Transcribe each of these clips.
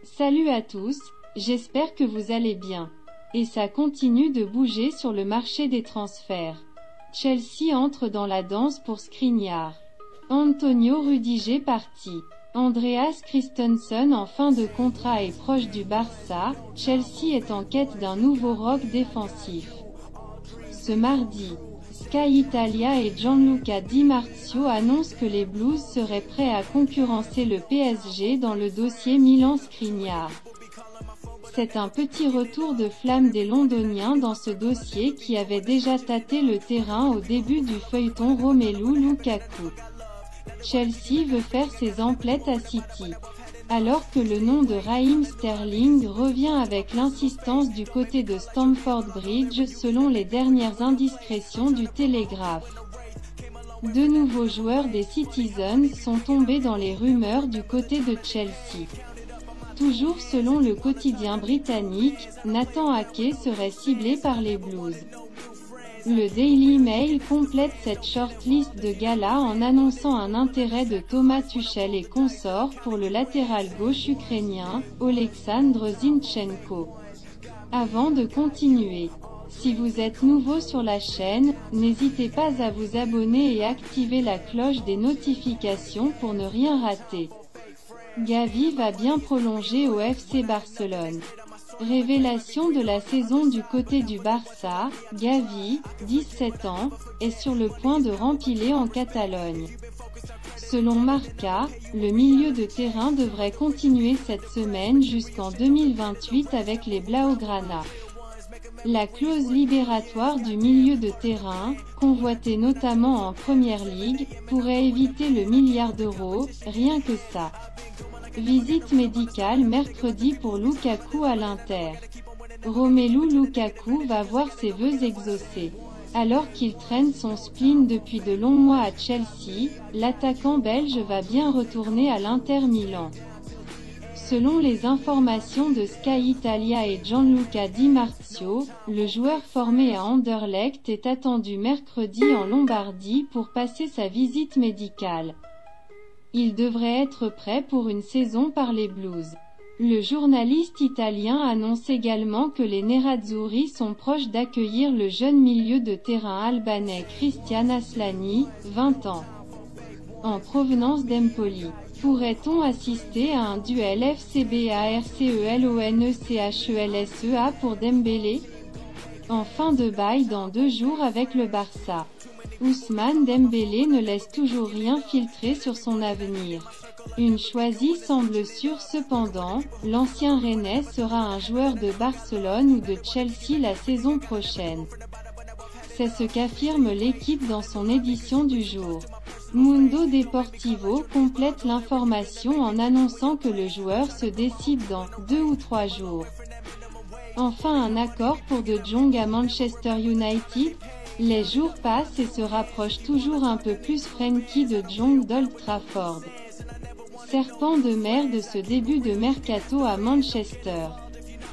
Salut à tous, j'espère que vous allez bien. Et ça continue de bouger sur le marché des transferts. Chelsea entre dans la danse pour Skriniar. Antonio Rudiger parti. Andreas Christensen en fin de contrat est proche du Barça, Chelsea est en quête d'un nouveau rock défensif. Ce mardi, Sky Italia et Gianluca Di Marzio annoncent que les Blues seraient prêts à concurrencer le PSG dans le dossier Milan Skriniar. C'est un petit retour de flamme des Londoniens dans ce dossier qui avait déjà tâté le terrain au début du feuilleton Romelu Lukaku. Chelsea veut faire ses emplettes à City. Alors que le nom de Raheem Sterling revient avec l'insistance du côté de Stamford Bridge selon les dernières indiscrétions du Télégraphe. Deux nouveaux joueurs des Citizens sont tombés dans les rumeurs du côté de Chelsea. Toujours selon le quotidien britannique, Nathan Ake serait ciblé par les Blues. Le Daily Mail complète cette shortlist de gala en annonçant un intérêt de Thomas Tuchel et consorts pour le latéral gauche ukrainien, Oleksandr Zinchenko. Avant de continuer, si vous êtes nouveau sur la chaîne, n'hésitez pas à vous abonner et activer la cloche des notifications pour ne rien rater. Gavi va bien prolonger au FC Barcelone. Révélation de la saison du côté du Barça, Gavi, 17 ans, est sur le point de rempiler en Catalogne. Selon Marca, le milieu de terrain devrait continuer cette semaine jusqu'en 2028 avec les Blaugrana. La clause libératoire du milieu de terrain, convoitée notamment en Première Ligue, pourrait éviter le milliard d'euros, rien que ça. Visite médicale mercredi pour Lukaku à l'Inter. Romelu Lukaku va voir ses vœux exaucés. Alors qu'il traîne son spleen depuis de longs mois à Chelsea, l'attaquant belge va bien retourner à l'Inter Milan. Selon les informations de Sky Italia et Gianluca Di Marzio, le joueur formé à Anderlecht est attendu mercredi en Lombardie pour passer sa visite médicale. Il devrait être prêt pour une saison par les Blues. Le journaliste italien annonce également que les Nerazzurri sont proches d'accueillir le jeune milieu de terrain albanais Christian Aslani, 20 ans. En provenance d'Empoli. Pourrait-on assister à un duel FCBA-RCELONECHELSEA pour Dembélé? En fin de bail dans 2 jours avec le Barça. Ousmane Dembélé ne laisse toujours rien filtrer sur son avenir. Une choisie semble sûre cependant, l'ancien Rennais sera un joueur de Barcelone ou de Chelsea la saison prochaine. C'est ce qu'affirme l'équipe dans son édition du jour. Mundo Deportivo complète l'information en annonçant que le joueur se décide dans 2 ou 3 jours. Enfin un accord pour De Jong à Manchester United? Les jours passent et se rapprochent toujours un peu plus Frenkie de Jong d'Old Trafford. Serpent de mer de ce début de mercato à Manchester.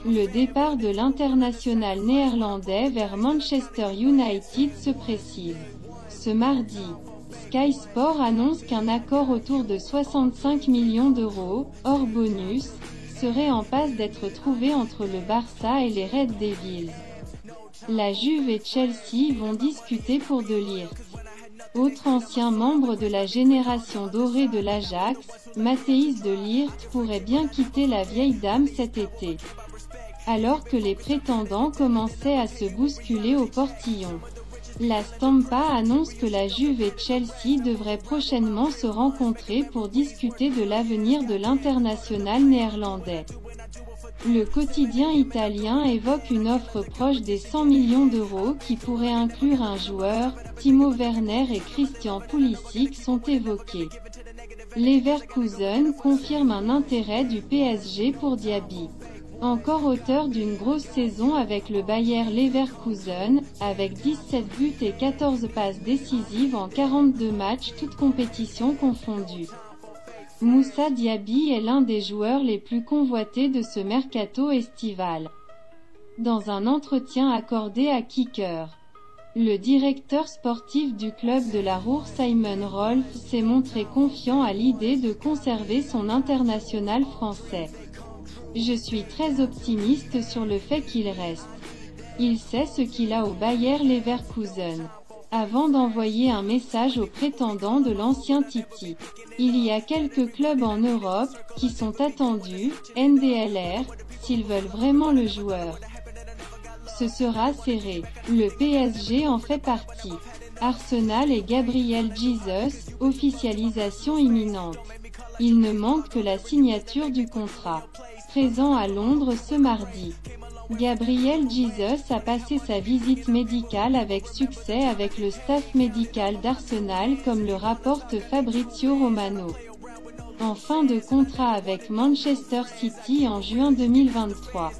Le départ de l'international néerlandais vers Manchester United se précise. Ce mardi, Sky Sport annonce qu'un accord autour de 65 millions d'euros, hors bonus, serait en passe d'être trouvé entre le Barça et les Red Devils. La Juve et Chelsea vont discuter pour De Ligt. Autre ancien membre de la génération dorée de l'Ajax, Matthijs De Ligt pourrait bien quitter la vieille dame cet été. Alors que les prétendants commençaient à se bousculer au portillon. La Stampa annonce que la Juve et Chelsea devraient prochainement se rencontrer pour discuter de l'avenir de l'international néerlandais. Le quotidien italien évoque une offre proche des 100 millions d'euros qui pourrait inclure un joueur, Timo Werner et Christian Pulisic sont évoqués. Leverkusen confirme un intérêt du PSG pour Diaby. Encore auteur d'une grosse saison avec le Bayer Leverkusen, avec 17 buts et 14 passes décisives en 42 matchs toutes compétitions confondues. Moussa Diaby est l'un des joueurs les plus convoités de ce mercato estival. Dans un entretien accordé à Kicker, le directeur sportif du club de la Ruhr Simon Rolf s'est montré confiant à l'idée de conserver son international français. Je suis très optimiste sur le fait qu'il reste. Il sait ce qu'il a au Bayer Leverkusen. Avant d'envoyer un message aux prétendants de l'ancien Titi. Il y a quelques clubs en Europe, qui sont attendus, NDLR, s'ils veulent vraiment le joueur. Ce sera serré. Le PSG en fait partie. Arsenal et Gabriel Jesus, officialisation imminente. Il ne manque que la signature du contrat. Présent à Londres ce mardi. Gabriel Jesus a passé sa visite médicale avec succès avec le staff médical d'Arsenal comme le rapporte Fabrizio Romano. En fin de contrat avec Manchester City en juin 2023.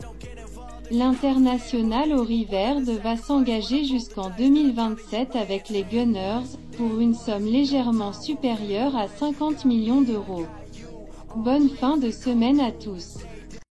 L'international auriverde va s'engager jusqu'en 2027 avec les Gunners, pour une somme légèrement supérieure à 50 millions d'euros. Bonne fin de semaine à tous.